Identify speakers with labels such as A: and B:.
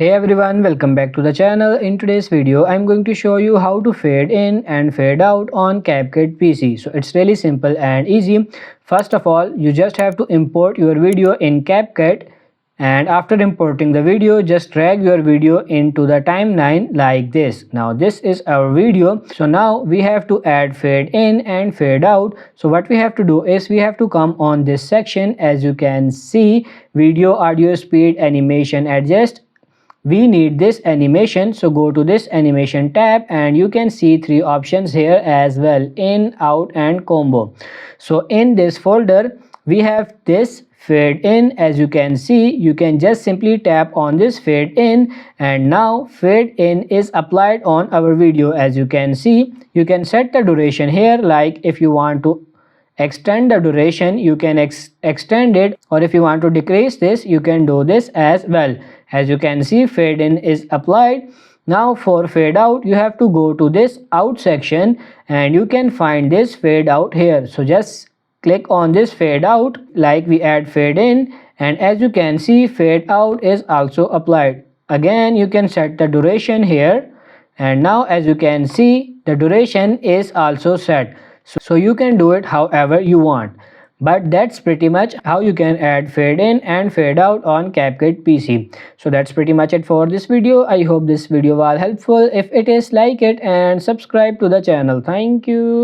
A: Hey everyone, welcome back to the channel. In today's video, I'm going to show you how to fade in and fade out on CapCut PC. So it's really simple and easy. First of all, you just have to import your video in CapCut, and after importing the video, just drag your video into the timeline like this. Now this is our video. So now we have to add fade in and fade out. So what we have to do is we have to come on this section. As you can see, video, audio, speed, animation, adjust. We need this animation, so go to this animation tab and you can see three options here as well: in, out and combo. So in this folder we have this fade in. As you can see, you can just simply tap on this fade in, and now fade in is applied on our video. As you can see, you can set the duration here, like if you want to extend the duration you can extend it, or if you want to decrease this you can do this as well. As you can see, fade in is applied. Now for fade out, you have to go to this out section and you can find this fade out here. So just click on this fade out like we add fade in, and as you can see, fade out is also applied. Again, you can set the duration here, and now as you can see, the duration is also set. So you can do it however you want. But that's pretty much how you can add fade in and fade out on CapCut PC. So that's pretty much it for this video. I hope this video was helpful. If it is, like it and subscribe to the channel. Thank you.